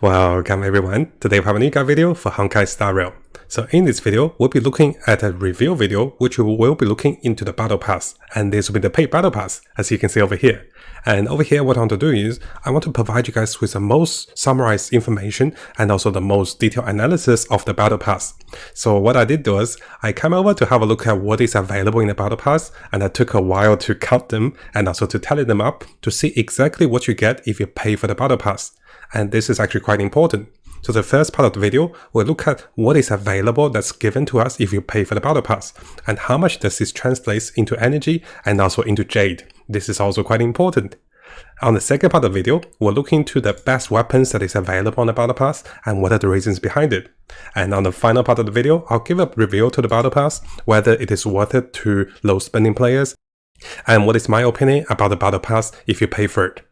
Welcome everyone, today we have a new guide video for Honkai Star Rail. So in this video, we'll be looking at a review video which we will be looking into the battle pass, and this will be the paid battle pass as you can see over here. And over here what I want to do is, I want to provide you guys with the most summarized information and also the most detailed analysis of the battle pass. So what I did was, I came over to have a look at what is available in the battle pass, and I took a while to count them and also to tally them up to see exactly what you get if you pay for the battle pass. And this is actually quite important. So the first part of the video, we'll look at what is available that's given to us if you pay for the battle pass, and how much does this translate into energy and also into jade. This is also quite important. On the second part of the video, we'll look into the best weapons that is available on the battle pass and what are the reasons behind it. And on the final part of the video, I'll give a review to the battle pass, whether it is worth it to low spending players, and what is my opinion about the battle pass if you pay for it.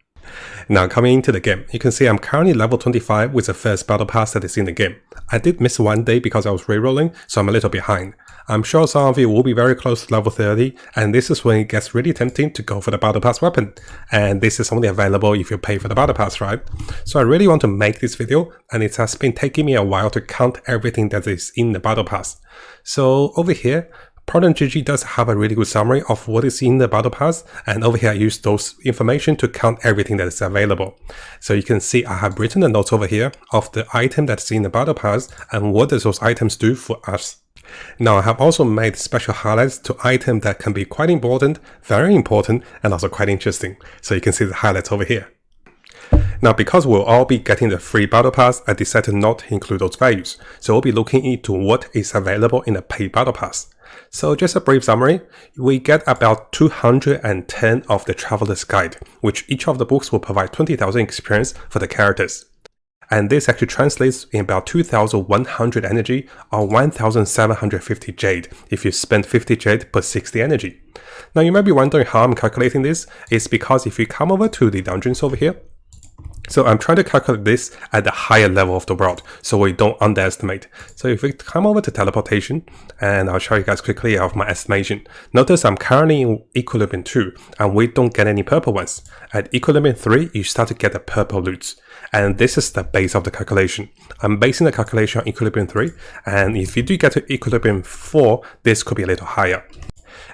Now coming into the game, you can see I'm currently level 25 with the first battle pass that is in the game. I did miss one day because I was rerolling, so I'm a little behind. I'm sure some of you will be very close to level 30, and this is when it gets really tempting to go for the battle pass weapon. And this is only available if you pay for the battle pass, right? So I really want to make this video, and it has been taking me a while to count everything that is in the battle pass. So over here, Proton GG does have a really good summary of what is in the battle pass, and over here I use those information to count everything that is available. So you can see I have written the notes over here of the item that's in the battle pass and what does those items do for us. Now I have also made special highlights to items that can be quite important, very important, and also quite interesting. So you can see the highlights over here. Now because we'll all be getting the free battle pass, I decided to not include those values. So we'll be looking into what is available in the paid battle pass. So just a brief summary, we get about 210 of the Traveler's Guide, which each of the books will provide 20,000 experience for the characters. And this actually translates in about 2,100 energy or 1,750 jade if you spend 50 jade per 60 energy. Now you might be wondering how I'm calculating this. It's because if you come over to the dungeons over here, so I'm trying to calculate this at the higher level of the world, so we don't underestimate. So if we come over to teleportation, and I'll show you guys quickly of my estimation. Notice I'm currently in Equilibrium 2, and we don't get any purple ones. At Equilibrium 3, you start to get the purple loots. And this is the base of the calculation. I'm basing the calculation on Equilibrium 3, and if you do get to Equilibrium 4, this could be a little higher.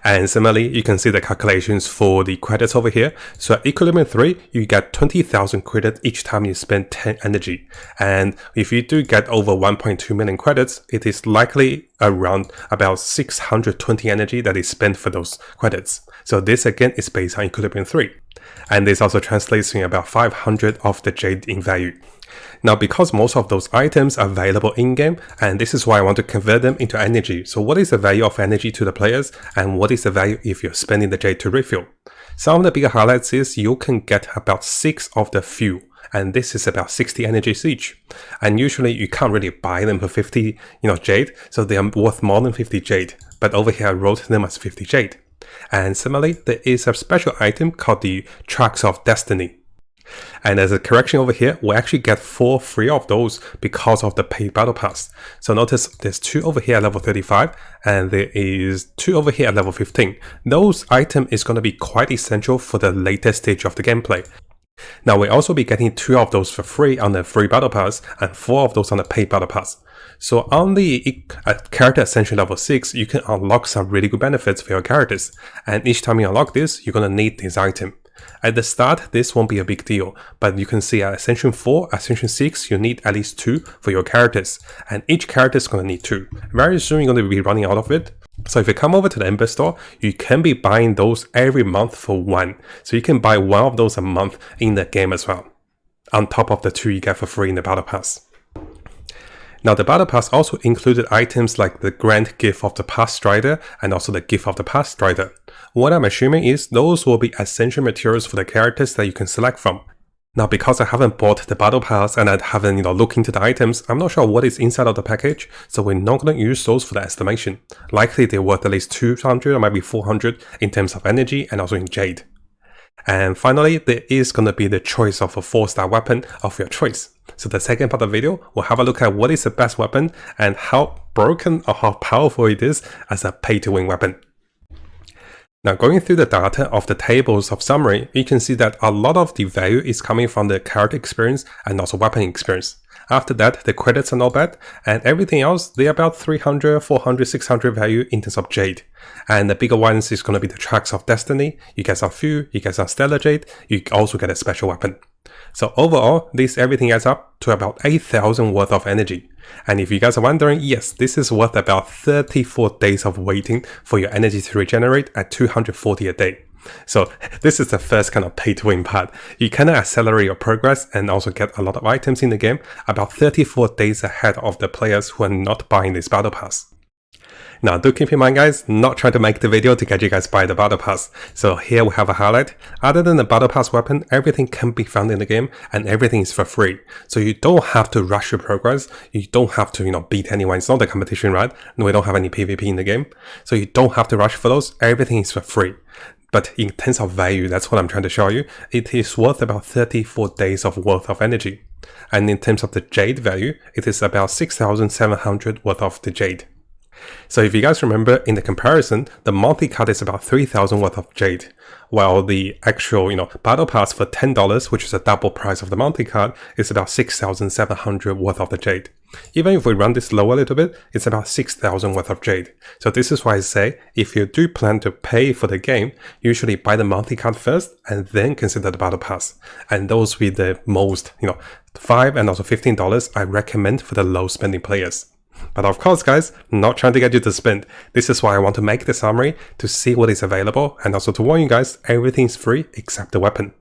And similarly, you can see the calculations for the credits over here. So at Equilibrium 3, you get 20,000 credits each time you spend 10 energy. And if you do get over 1.2 million credits, it is likely around about 620 energy that is spent for those credits. So this again is based on Equilibrium 3. And this also translates in about 500 of the jade in value. Now because most of those items are available in-game, and this is why I want to convert them into energy. So what is the value of energy to the players, and what is the value if you're spending the jade to refill? Some of the bigger highlights is you can get about 6 of the fuel, and this is about 60 energies each. And usually you can't really buy them for 50 jade, so they are worth more than 50 jade. But over here I wrote them as 50 jade. And similarly, there is a special item called the Tracks of Destiny. And as a correction over here, we actually get 4 free of those because of the paid battle pass. So notice there's 2 over here at level 35, and there is 2 over here at level 15. Those items is going to be quite essential for the later stage of the gameplay. Now we'll also be getting 2 of those for free on the free battle pass, and 4 of those on the paid battle pass. So on the character ascension level 6, you can unlock some really good benefits for your characters. And each time you unlock this, you're going to need this item. At the start, this won't be a big deal, but you can see at Ascension 4, Ascension 6, you need at least 2 for your characters, and each character is going to need 2. Very soon you're going to be running out of it. So if you come over to the Ember Store, you can be buying those every month for 1. So you can buy 1 of those a month in the game as well, on top of the 2 you get for free in the Battle Pass. Now the Battle Pass also included items like the Grand Gift of the Past Strider and also the Gift of the Past Strider. What I'm assuming is those will be essential materials for the characters that you can select from. Now because I haven't bought the Battle Pass and I haven't looked into the items, I'm not sure what is inside of the package, so we're not going to use those for the estimation. Likely they're worth at least 200 or maybe 400 in terms of energy and also in jade. And finally, there is going to be the choice of a 4-star weapon of your choice. So the second part of the video, we'll have a look at what is the best weapon and how broken or how powerful it is as a pay-to-win weapon. Now going through the data of the tables of summary, you can see that a lot of the value is coming from the character experience and also weapon experience. After that, the credits are not bad, and everything else, they're about 300, 400, 600 value in terms of Jade. And the bigger ones is going to be the Tracks of Destiny, you get some Few, you get some Stellar Jade, you also get a special weapon. So overall, this everything adds up to about 8,000 worth of energy. And if you guys are wondering, yes, this is worth about 34 days of waiting for your energy to regenerate at 240 a day. So this is the first kind of pay to win part. You kind of accelerate your progress and also get a lot of items in the game about 34 days ahead of the players who are not buying this battle pass. Now do keep in mind guys, not trying to make the video to get you guys buy the battle pass. So here we have a highlight. Other than the battle pass weapon, everything can be found in the game and everything is for free. So you don't have to rush your progress. You don't have to, beat anyone. It's not a competition, right? We don't have any PvP in the game. So you don't have to rush for those. Everything is for free. But in terms of value, that's what I'm trying to show you. It is worth about 34 days of worth of energy. And in terms of the Jade value, it is about 6,700 worth of the Jade. So if you guys remember, in the comparison, the monthly card is about 3,000 worth of Jade, while the actual, battle pass for $10, which is a double price of the monthly card, is about 6,700 worth of the Jade. Even if we run this lower a little bit, it's about 6,000 worth of Jade. So this is why I say, if you do plan to pay for the game, usually buy the monthly card first and then consider the battle pass. And those will be the most, $5 and also $15 I recommend for the low spending players. But of course guys, not trying to get you to spend. This is why I want to make the summary to see what is available and also to warn you guys, everything's free except the weapon.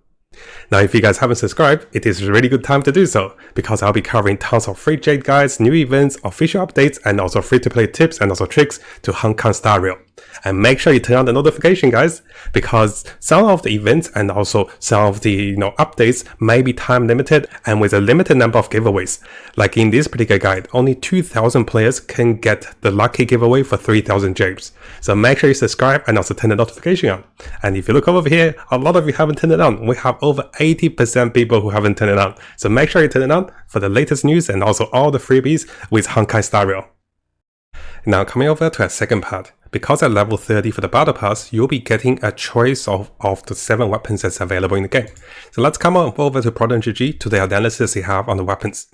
Now if you guys haven't subscribed, it is a really good time to do so, because I'll be covering tons of free Jade guides, new events, official updates, and also free to play tips and also tricks to Hong Kong starrail. And make sure you turn on the notification guys, because some of the events and also some of the updates may be time limited and with a limited number of giveaways. Like in this particular guide, only 2,000 players can get the lucky giveaway for 3,000 Jades. So make sure you subscribe and also turn the notification on. And if you look over here, a lot of you haven't turned it on. We have over 80% people who haven't turned it on. So make sure you turn it on for the latest news and also all the freebies with Hong Kong starrail. Now coming over to our second part. Because at level 30 for the battle pass, you'll be getting a choice of the 7 weapons that's available in the game. So let's come on over to Prodigy G to the analysis you have on the weapons.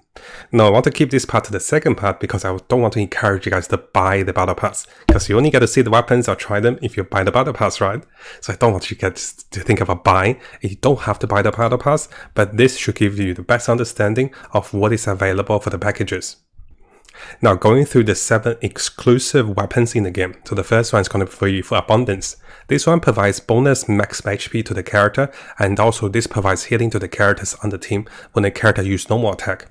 Now I want to keep this part to the second part because I don't want to encourage you guys to buy the battle pass, because you only get to see the weapons or try them if you buy the battle pass, right? So I don't want you guys to think about buying. You don't have to buy the battle pass, but this should give you the best understanding of what is available for the packages. Now going through the 7 exclusive weapons in the game. So the first one is going to be for you for Abundance. This one provides bonus max HP to the character, and also this provides healing to the characters on the team when the character uses normal attack.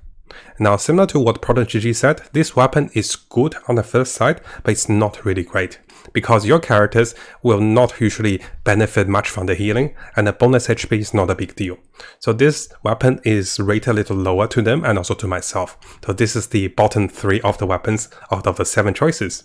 Now similar to what Prodigy said, this weapon is good on the first sight, but it's not really great, because your characters will not usually benefit much from the healing, and the bonus HP is not a big deal. So this weapon is rated a little lower to them and also to myself. So this is the bottom 3 of the weapons out of the 7 choices.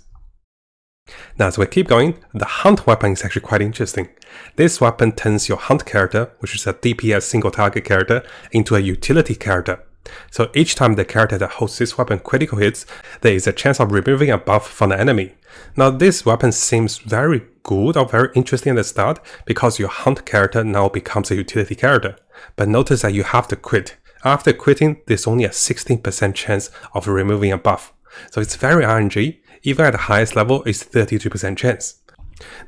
Now as we keep going, the Hunt weapon is actually quite interesting. This weapon turns your Hunt character, which is a DPS single target character, into a utility character. So each time the character that holds this weapon critical hits, there is a chance of removing a buff from the enemy. Now this weapon seems very good or very interesting at the start, because your Hunt character now becomes a utility character. But notice that you have to quit. After quitting, there's only a 16% chance of removing a buff. So it's very RNG. Even at the highest level, it's 32% chance.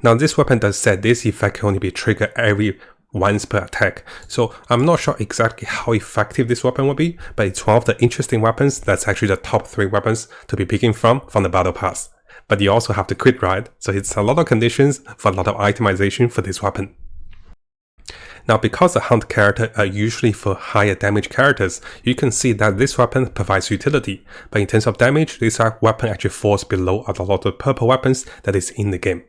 Now this weapon does say this effect can only be triggered every once per attack, so I'm not sure exactly how effective this weapon will be, but it's one of the interesting weapons that's actually the top 3 weapons to be picking from the battle pass. But you also have to quit, right? So it's a lot of conditions for a lot of itemization for this weapon. Now because the Hunt character are usually for higher damage characters, you can see that this weapon provides utility, but in terms of damage, this weapon actually falls below a lot of purple weapons that is in the game.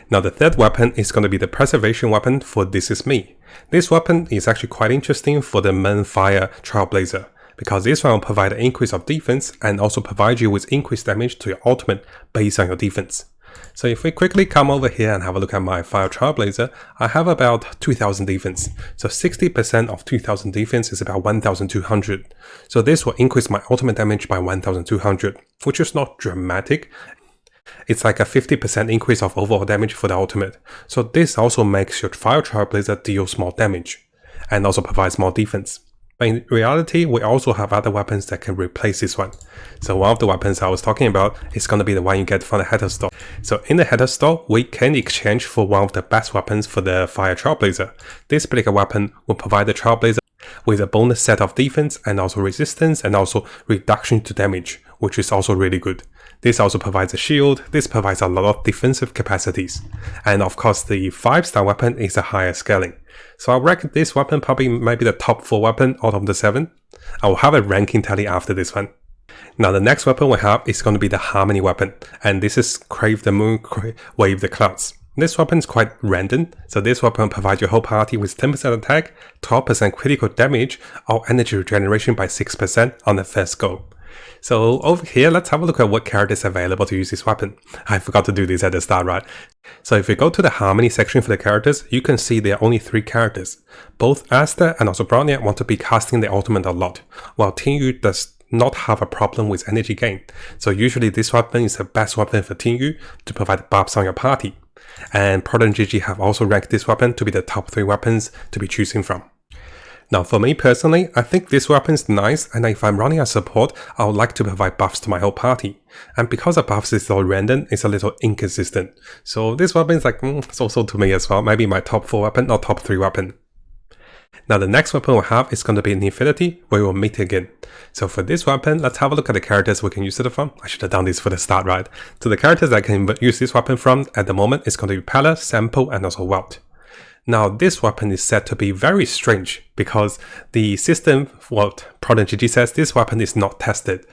Now the third weapon is going to be the preservation weapon for This Is Me. This weapon is actually quite interesting for the Fire Trailblazer, because this one will provide an increase of defense and also provide you with increased damage to your ultimate based on your defense. So if we quickly come over here and have a look at my Fire Trailblazer, I have about 2000 defense. So 60% of 2000 defense is about 1200. So this will increase my ultimate damage by 1200, which is not dramatic. It's like a 50% increase of overall damage for the ultimate. So this also makes your Fire Trailblazer deal small damage and also provides more defense. But in reality, we also have other weapons that can replace this one. So one of the weapons I was talking about is going to be the one you get from the Hatter store. So in the Hatter store, we can exchange for one of the best weapons for the Fire Trailblazer. This particular weapon will provide the Trailblazer with a bonus set of defense and also resistance and also reduction to damage, which is also really good. This also provides a shield. This provides a lot of defensive capacities. And of course, the 5-star weapon is a higher scaling. So I reckon this weapon probably might be the top 4 weapon out of the 7. I will have a ranking tally after this one. Now the next weapon we have is going to be the Harmony weapon, and this is Crave the Moon, Wave the Clouds. This weapon is quite random, so this weapon provides your whole party with 10% attack, 12% critical damage, or energy regeneration by 6% on the first go. So over here, let's have a look at what characters are available to use this weapon. I forgot to do this at the start, right? So if you go to the Harmony section for the characters, you can see there are only 3 characters. Both Asta and also Bronya want to be casting the ultimate a lot, while Tinyu does not have a problem with energy gain. So usually this weapon is the best weapon for Tinyu to provide buffs on your party. And Proton GG have also ranked this weapon to be the top 3 weapons to be choosing from. Now for me personally, I think this weapon is nice, and if I'm running a support, I would like to provide buffs to my whole party. And because the buffs is so random, it's a little inconsistent. So this weapon is like, so to me as well, maybe my top 4 weapon or top 3 weapon. Now the next weapon we have is going to be in Infinity, where we'll meet again. So for this weapon, let's have a look at the characters we can use it from. I should have done this for the start, right? So the characters I can use this weapon from at the moment is going to be Pella, Sample, and also Welt. Now this weapon is said to be very strange because the system, what Proton GG says, this weapon is not tested.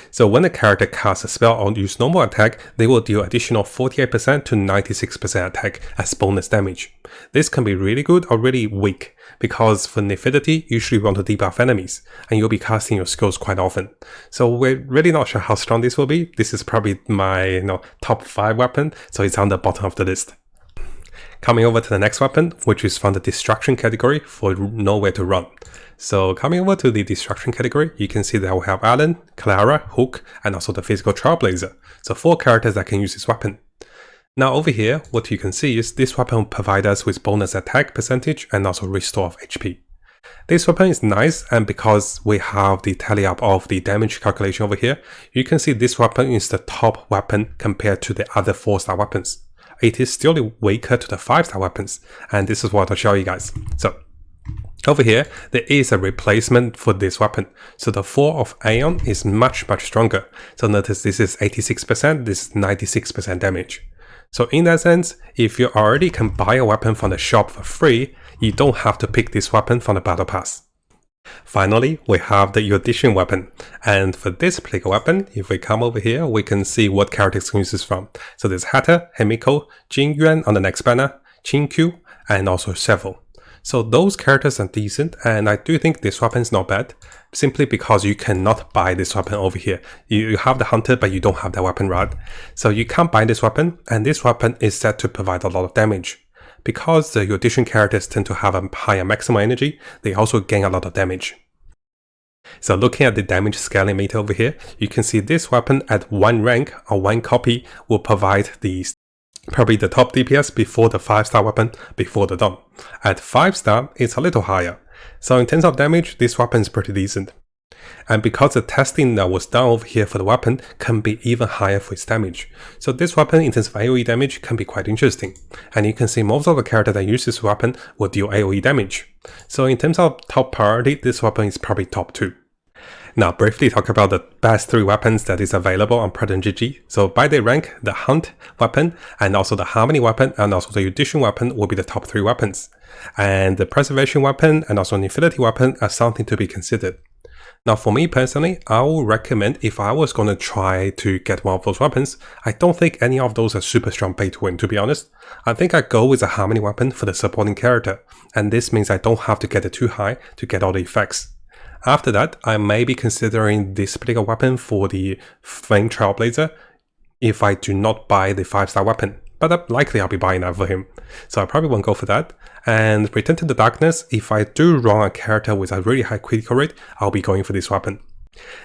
So when a character casts a spell or use normal attack, they will deal additional 48% to 96% attack as bonus damage. This can be really good or really weak, because for Infinity, usually you want to debuff enemies, and you'll be casting your skills quite often. So we're really not sure how strong this will be. This is probably my top 5 weapon, so it's on the bottom of the list. Coming over to the next weapon, which is from the Destruction category for Nowhere to Run. So coming over to the Destruction category, you can see that we have Alan, Clara, Hook, and also the Physical Trailblazer. So 4 characters that can use this weapon. Now over here, what you can see is this weapon will provide us with bonus attack percentage and also restore of HP. This weapon is nice, and because we have the tally up of the damage calculation over here, you can see this weapon is the top weapon compared to the other 4-star weapons. It is still weaker to the 5-star weapons, and this is what I'll show you guys. So over here, there is a replacement for this weapon. So the 4 of Aeon is much stronger. So notice this is 86%, this is 96% damage. So in that sense, if you already can buy a weapon from the shop for free, you don't have to pick this weapon from the battle pass. Finally, we have the Audition weapon, and for this particular weapon, if we come over here, we can see what characters can use this from. So there's Hatter, Himiko, Jing Yuan on the next banner, Qinkyu, and also several. So those characters are decent, and I do think this weapon is not bad, simply because you cannot buy this weapon over here. You have the Hunter, but you don't have that weapon, right? So you can't buy this weapon, and this weapon is said to provide a lot of damage. Because the Audition characters tend to have a higher maximum energy, they also gain a lot of damage. So looking at the damage scaling meter over here, you can see this weapon at 1 rank or 1 copy will provide probably the top DPS before the 5-star weapon before the dawn. At 5-star, it's a little higher. So in terms of damage, this weapon is pretty decent. And because the testing that was done over here for the weapon can be even higher for its damage. So this weapon in terms of AoE damage can be quite interesting. And you can see most of the characters that use this weapon will deal AoE damage. So in terms of top priority, this weapon is probably top 2. Now briefly talk about the best 3 weapons that is available on Proton GG. So by their rank, the Hunt weapon and also the Harmony weapon and also the Audition weapon will be the top 3 weapons. And the Preservation weapon and also the Infinity weapon are something to be considered. Now for me personally, I would recommend if I was going to try to get one of those weapons, I don't think any of those are super strong pay to win, to be honest. I think I go with a Harmony weapon for the supporting character, and this means I don't have to get it too high to get all the effects. After that, I may be considering this particular weapon for the Flame Trailblazer if I do not buy the 5-star weapon. But likely I'll be buying that for him. So I probably won't go for that. And Return to the Darkness, if I do run a character with a really high critical rate, I'll be going for this weapon.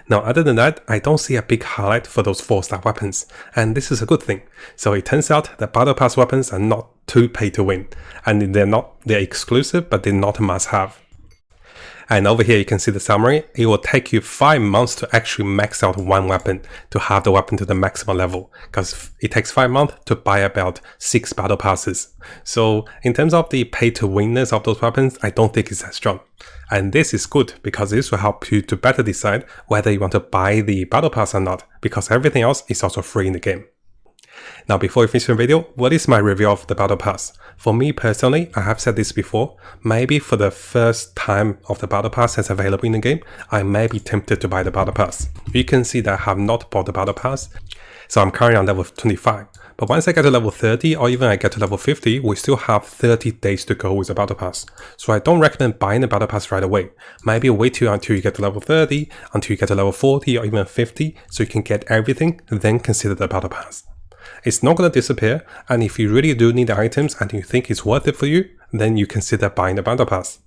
Now other than that, I don't see a big highlight for those 4-star weapons. And this is a good thing. So it turns out that Battle Pass weapons are not too pay to win. And they're exclusive, but they're not a must have. And over here you can see the summary. It will take you 5 months to actually max out one weapon, to have the weapon to the maximum level, because it takes 5 months to buy about 6 battle passes. So in terms of the pay to winness of those weapons, I don't think it's that strong. And this is good because this will help you to better decide whether you want to buy the battle pass or not, because everything else is also free in the game. Now before we finish the video, what is my review of the battle pass? For me personally, I have said this before, maybe for the first time of the battle pass that's available in the game, I may be tempted to buy the battle pass. You can see that I have not bought the battle pass, so I'm currently on level 25. But once I get to level 30 or even I get to level 50, we still have 30 days to go with the battle pass. So I don't recommend buying the battle pass right away. Maybe wait till until you get to level 30, until you get to level 40 or even 50, so you can get everything, then consider the battle pass. It's not going to disappear, and if you really do need the items and you think it's worth it for you, then you consider buying the battle pass.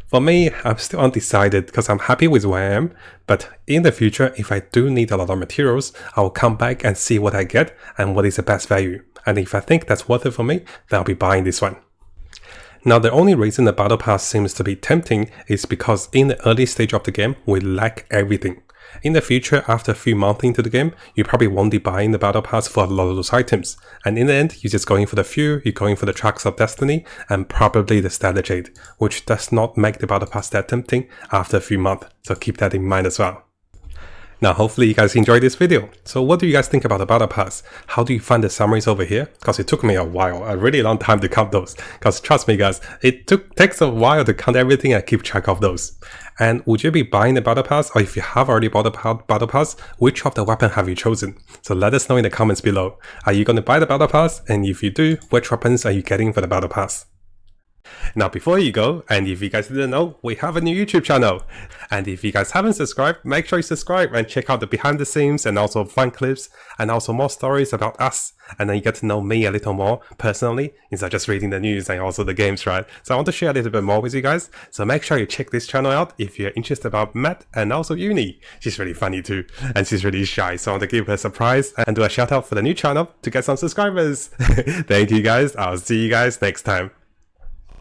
For me, I'm still undecided because I'm happy with where I am, but in the future, if I do need a lot of materials, I'll come back and see what I get and what is the best value. And if I think that's worth it for me, then I'll be buying this one. Now the only reason the battle pass seems to be tempting is because in the early stage of the game, we lack everything. In the future, after a few months into the game, you probably won't be buying the battle pass for a lot of those items. And in the end, you're just going for the few, you're going for the tracks of destiny, and probably the starter jade, which does not make the battle pass that tempting after a few months. So keep that in mind as well. Now hopefully you guys enjoyed this video. So what do you guys think about the battle pass? How do you find the summaries over here? Because it took me a while, a really long time to count those. Because trust me guys, it takes a while to count everything and keep track of those. And would you be buying the battle pass, or if you have already bought the battle pass, which of the weapon have you chosen? So let us know in the comments below. Are you going to buy the battle pass? And if you do, which weapons are you getting for the battle pass? Now before you go, and if you guys didn't know, we have a new YouTube channel. And if you guys haven't subscribed, make sure you subscribe and check out the behind the scenes and also fun clips and also more stories about us. And then you get to know me a little more personally instead of just reading the news and also the games, right? So I want to share a little bit more with you guys. So make sure you check this channel out if you're interested about Matt and also Uni. She's really funny too, and she's really shy. So I want to give her a surprise and do a shout out for the new channel to get some subscribers. Thank you guys. I'll see you guys next time.